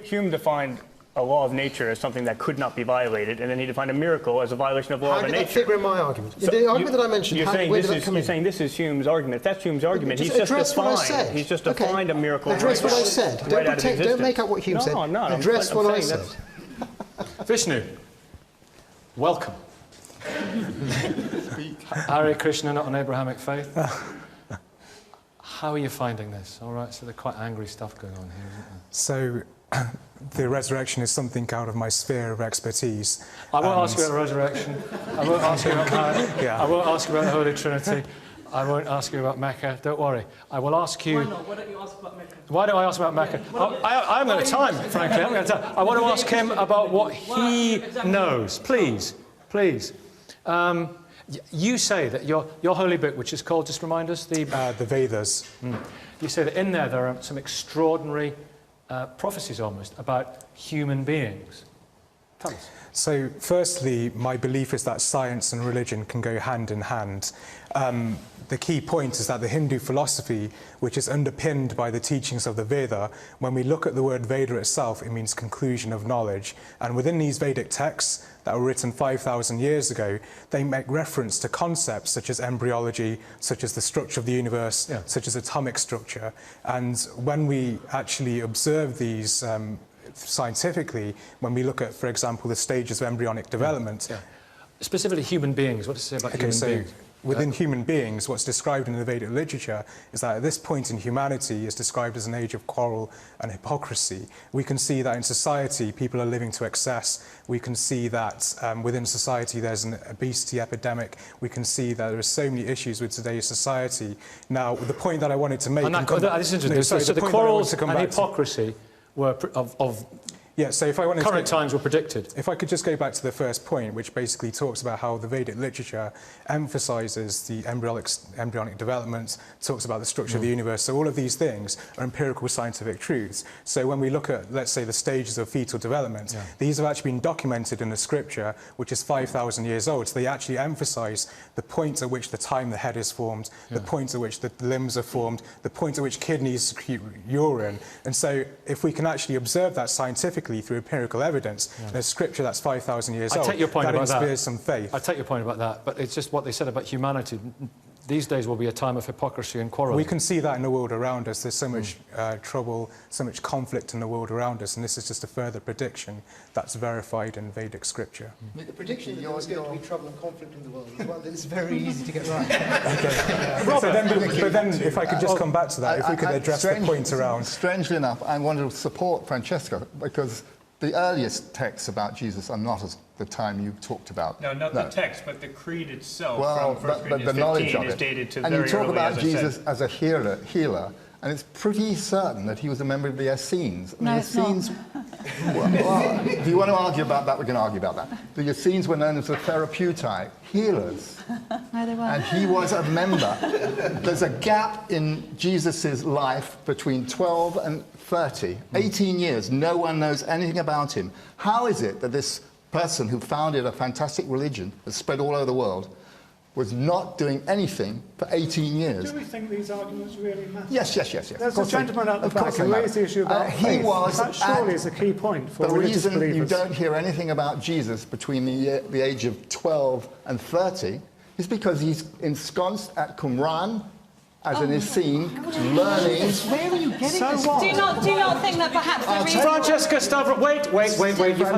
Hume defined a law of nature as something that could not be violated, and then he defined a miracle as a violation of law of nature. How did that figure in my argument? So the argument that I mentioned, you're saying this is Hume's argument. If that's Hume's argument, he's just defined. He's just defined a miracle. Address what I said. Don't make up what Hume said. No, I'm not. Address what I said. Vishnu, welcome. Hare Krishna, not an Abrahamic faith. How are you finding this? All right, so there's quite angry stuff going on here, isn't there? So, the resurrection is something out of my sphere of expertise. I won't ask you about resurrection. I won't ask you about marriage. Yeah. I won't ask you about the Holy Trinity. I won't ask you about Mecca. Don't worry. I will ask you... Why not? Why don't you ask about Mecca? Why do I ask about Mecca? I haven't got time, frankly. I haven't got time. I want to ask him about what he knows. Please, please. You say that your holy book, which is called, just remind us, the Vedas. You say that in there are some extraordinary prophecies almost about human beings. Tell us. So, firstly, my belief is that science and religion can go hand in hand. The key point is that the Hindu philosophy, which is underpinned by the teachings of the Veda, when we look at the word Veda itself, it means conclusion of knowledge. And within these Vedic texts that were written 5,000 years ago, they make reference to concepts such as embryology, such as the structure of the universe, such as atomic structure. And when we actually observe these scientifically, when we look at, for example, the stages of embryonic development. Specifically human beings, what does it say about human beings? Within human beings, what's described in the Vedic literature is that at this point in humanity is described as an age of quarrel and hypocrisy. We can see that in society, people are living to excess. We can see that within society there's an obesity epidemic. We can see that there are so many issues with today's society. Now, the point that I wanted to make... This is interesting. So the quarrels and hypocrisy were of so if I wanted current times were predicted. If I could just go back to the first point, which basically talks about how the Vedic literature emphasises the embryonic development, talks about the structure of the universe. So all of these things are empirical scientific truths. So when we look at, let's say, the stages of fetal development, these have actually been documented in the scripture, which is 5,000 years old. So they actually emphasise the point at which the time the head is formed, the point at which the limbs are formed, the point at which kidneys secrete urine. And so if we can actually observe that scientifically through empirical evidence, there's scripture that's 5,000 years old. I take your point about that. That inspires some faith. I take your point about that, but it's just what they said about humanity. These days will be a time of hypocrisy and quarrel. We can see that in the world around us. There's so much trouble, so much conflict in the world around us, and this is just a further prediction that's verified in Vedic scripture. The prediction that there's going to be trouble and conflict in the world as well, it's very easy to get right. But then, if I could just come back to that, if we could address the point around... Strangely enough, I want to support Francesca, because the earliest texts about Jesus are not as the time you talked about. No, not the text, but the creed itself from 1 but Corinthians the knowledge 15 of is it. dated to and very you talk early, about as Jesus as a healer, and it's pretty certain that he was a member of the Essenes. I mean, No, it's not. well, if you want to argue about that, we can argue about that. The Essenes were known as the therapeutai, healers. No, they weren't. And he was a member. There's a gap in Jesus' life between 12 and 30, 18 years. No one knows anything about him. How is it that this person who founded a fantastic religion that spread all over the world was not doing anything for 18 years? Do we think these arguments really matter? Yes. There's a gentleman at the back who raised the issue about faith. That surely is a key point for religious believers. The reason you don't hear anything about Jesus between the age of 12 and 30 is because he's ensconced at Qumran as an Essene, learning. Where are you getting this? Do you not think that perhaps the reason... Francesca Stavro, wait,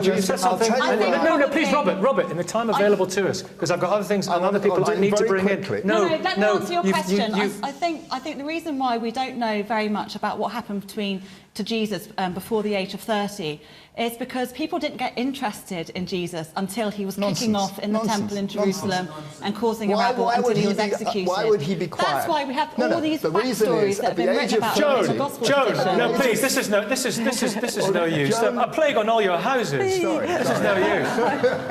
you said something. No, please, Robert, in the time available to us, because I've got other things and other people I need to bring in. No, let me answer your question. I think the reason why we don't know very much about what happened to Jesus before the age of 30 is because people didn't get interested in Jesus until he was kicking off in the temple in Jerusalem and causing a rabble until he was executed. Why would he be quiet? That's why we have... all these backstories that have been written about the gospel Joan, no, please, this is no use. A plague on all your houses. Sorry. This is no use.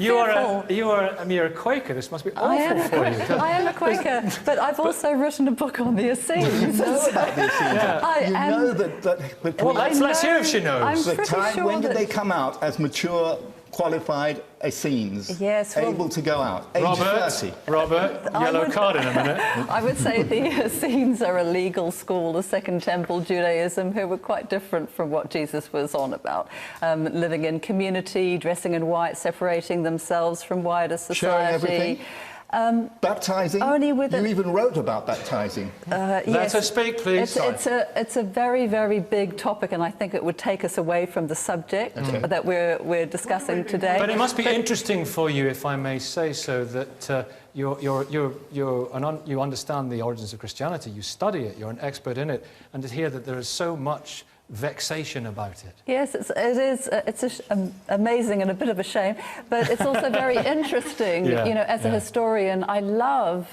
Joan, you are a mere Quaker. This must be awful for you. I am a Quaker, but I've also written a book on the Essenes. You know about the Essenes. You know that well, let's hear if she knows. The time, when did they come out as mature, qualified Essenes, able to go out? Age 30. Robert, yellow card in a minute. I would say the Essenes are a legal school, the Second Temple Judaism, who were quite different from what Jesus was on about. Living in community, dressing in white, separating themselves from wider society. Sharing everything. Baptizing? Only with you even wrote about baptizing. Let her speak, please. It's a very, very big topic, and I think it would take us away from the subject that we're discussing today. But it must be interesting for you, if I may say so, that you understand the origins of Christianity, you study it, you're an expert in it, and to hear that there is so much vexation about it. Yes, it's amazing and a bit of a shame, but it's also very interesting. You know, as a historian, I love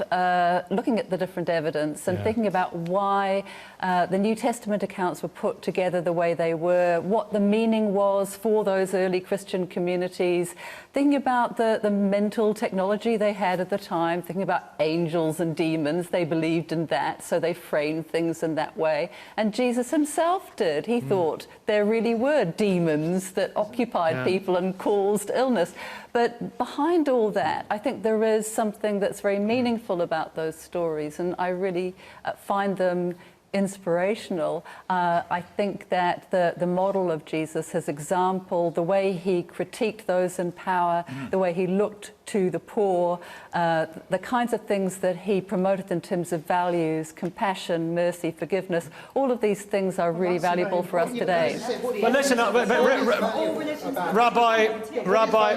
looking at the different evidence and thinking about why the New Testament accounts were put together the way they were, what the meaning was for those early Christian communities, thinking about the mental technology they had at the time, thinking about angels and demons. They believed in that, so they framed things in that way. And Jesus himself did. He thought there really were demons that occupied people and caused illness. But behind all that, I think there is something that's very meaningful about those stories, and I really find them inspirational. I think that the model of Jesus, his example, the way he critiqued those in power, the way he looked to the poor, the kinds of things that he promoted in terms of values, compassion, mercy, forgiveness, all of these things are really valuable for us today. But listen, Rabbi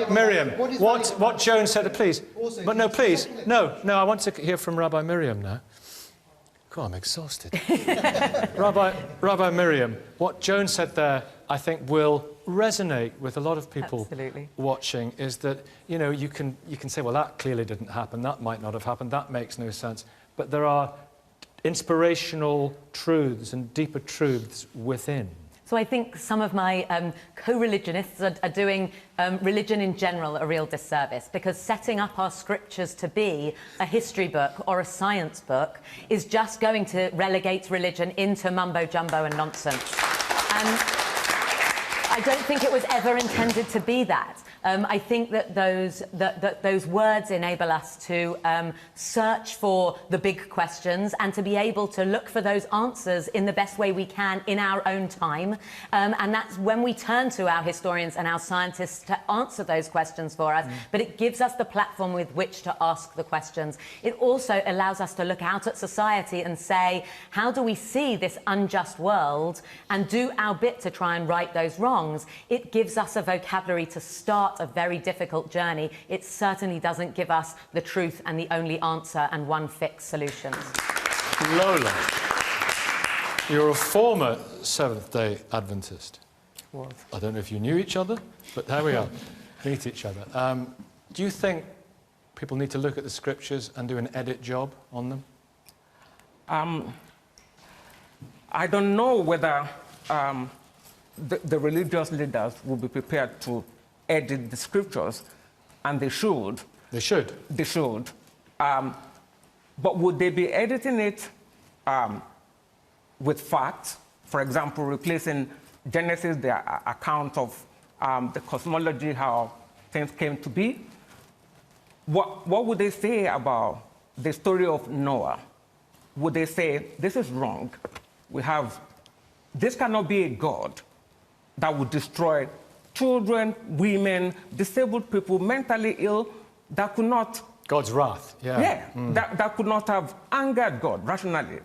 Miriam, what Joan said, please. But no, please, no, I want to hear from Rabbi Miriam now. God, I'm exhausted. Rabbi Miriam, what Joan said there, I think, will resonate with a lot of people watching, is that, you know, you can say, well, that clearly didn't happen, that might not have happened, that makes no sense. But there are inspirational truths and deeper truths within. So I think some of my co-religionists are doing religion in general a real disservice, because setting up our scriptures to be a history book or a science book is just going to relegate religion into mumbo-jumbo and nonsense. And I don't think it was ever intended to be that. I think that those words enable us to search for the big questions and to be able to look for those answers in the best way we can in our own time. And that's when we turn to our historians and our scientists to answer those questions for us. But it gives us the platform with which to ask the questions. It also allows us to look out at society and say, how do we see this unjust world and do our bit to try and right those wrongs? It gives us a vocabulary to start a very difficult journey. It certainly doesn't give us the truth and the only answer and one fixed solution. Lola, you're a former Seventh-day Adventist. I don't know if you knew each other, but there we are. Meet each other. Do you think people need to look at the scriptures and do an edit job on them? I don't know whether the religious leaders will be prepared to edit the scriptures, and they should. They should? They should. But would they be editing it with facts? For example, replacing Genesis, the account of the cosmology, how things came to be? What would they say about the story of Noah? Would they say, this is wrong? This cannot be a God that would destroy children, women, disabled people, mentally ill, that could not... God's wrath, that could not have angered God rationally,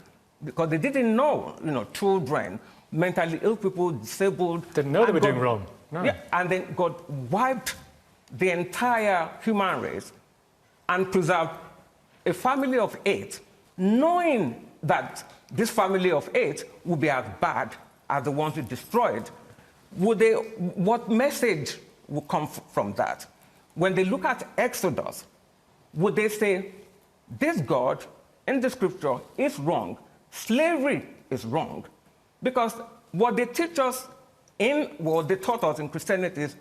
because they didn't know, children, mentally ill people, disabled... Didn't know they were doing wrong. No. Yeah, and then God wiped the entire human race and preserved a family of 8, knowing that this family of 8 would be as bad as the ones he destroyed. What message would come from that? When they look at Exodus, would they say, this God in the scripture is wrong. Slavery is wrong. Because what they teach us what they taught us in Christianity is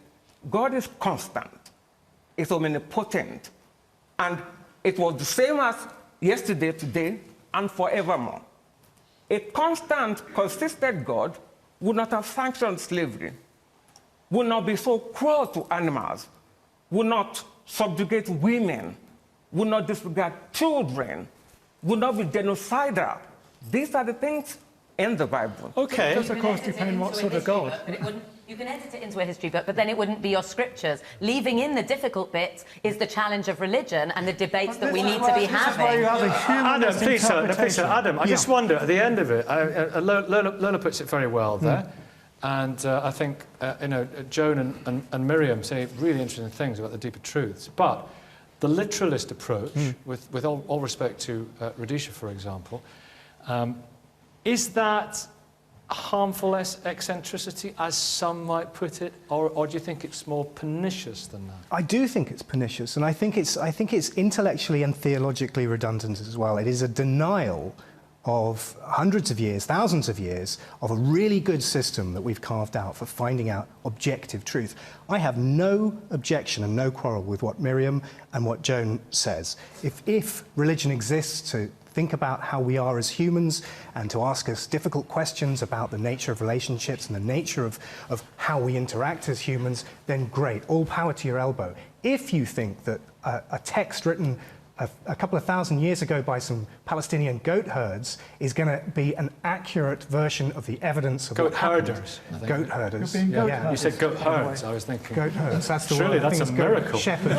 God is constant, is omnipotent, and it was the same as yesterday, today, and forevermore. A constant, consistent God would not have sanctioned slavery, would not be so cruel to animals, would not subjugate women, would not disregard children, would not be genocidal. These are the things in the Bible. Okay. It does, of course, depend what sort of God. But it wouldn't, you can edit it into a history book, but then it wouldn't be your scriptures. Leaving in the difficult bits is the challenge of religion and the debates that we need to be having. Adam, please, sir, Adam, I just wonder, at the end of it, Lola puts it very well there, and I think, Joan and Miriam say really interesting things about the deeper truths, but the literalist approach, with all respect to Rhodesia, for example, is that harmful eccentricity, as some might put it, or do you think it's more pernicious than that? I do think it's pernicious, and I think it's intellectually and theologically redundant as well. It is a denial of hundreds of years, thousands of years, of a really good system that we've carved out for finding out objective truth. I have no objection and no quarrel with what Miriam and what Joan says. If religion exists to think about how we are as humans and to ask us difficult questions about the nature of relationships and the nature of how we interact as humans, then great, all power to your elbow. If you think that a text written a couple of thousand years ago by some Palestinian goat herds is going to be an accurate version of the evidence of goat what happened. herders. Goat herders. You said goat herds, I was thinking. Goat herds, that's the Surely word. that's a miracle. Shepherds.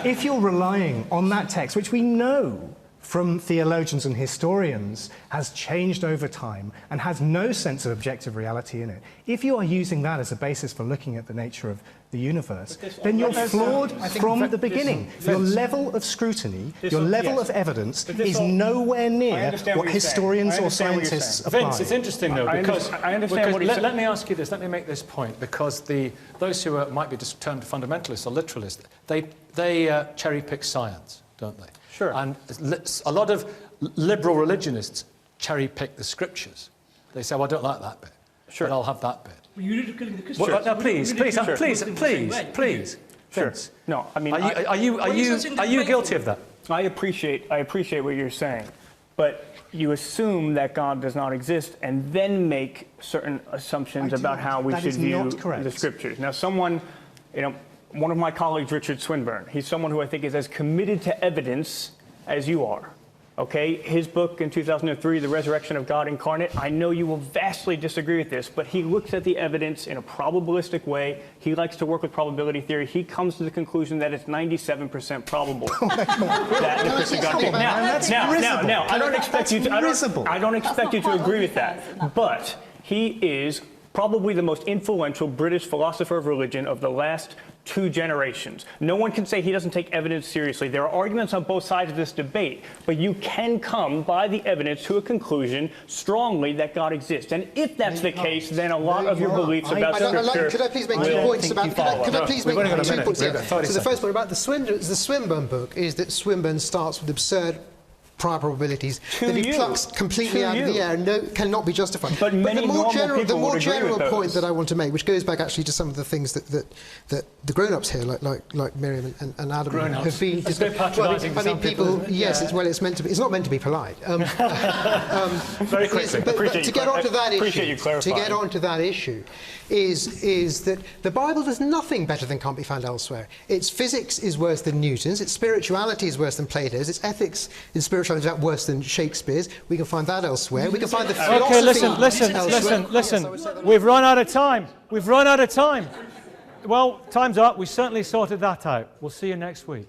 If you're relying on that text, which we know from theologians and historians has changed over time and has no sense of objective reality in it, if you are using that as a basis for looking at the nature of the universe, then you're flawed from the beginning. Your level of scrutiny, your level of evidence is nowhere near what historians or scientists apply. Vince, it's interesting though, because let me ask you this, let me make this point, because those who might be just termed fundamentalists or literalists, they cherry-pick science, don't they? Sure. And a lot of liberal religionists cherry-pick the scriptures. They say, well, I don't like that bit, but I'll have that bit. Well, you need to kill the Christians. Well, no, please. Sure. No, I mean, are you guilty of that? I appreciate what you're saying, but you assume that God does not exist and then make certain assumptions about how we should view the scriptures. Now, one of my colleagues, Richard Swinburne, he's someone who I think is as committed to evidence as you are. Okay, his book in 2003, The Resurrection of God Incarnate, I know you will vastly disagree with this, but he looks at the evidence in a probabilistic way. He likes to work with probability theory. He comes to the conclusion that it's 97% probable that the Christian God came. Now, I don't expect you to agree with that, but he is probably the most influential British philosopher of religion of the last 2 generations. No one can say he doesn't take evidence seriously. There are arguments on both sides of this debate, but you can come by the evidence to a conclusion strongly that God exists. And if that's the case, then a lot of your beliefs about Scripture could I please make 2 points about... Could I please make 2 points? So the first point about the Swinburne book is that Swinburne starts with absurd prior probabilities that he plucks completely out of the air and cannot be justified. But the more general point that I want to make, which goes back actually to some of the things that the grown-ups here, like Miriam and Adam, have been discussing. I mean, people. Yes, it's meant to be. It's not meant to be polite. Very quickly. But to get onto that issue, is that the Bible does nothing better than can't be found elsewhere. Its physics is worse than Newton's. Its spirituality is worse than Plato's. Its ethics in spirituality is worse than Shakespeare's. We can find that elsewhere. We can find the philosophy elsewhere. Listen. We've run out of time. Well, time's up. We certainly sorted that out. We'll see you next week.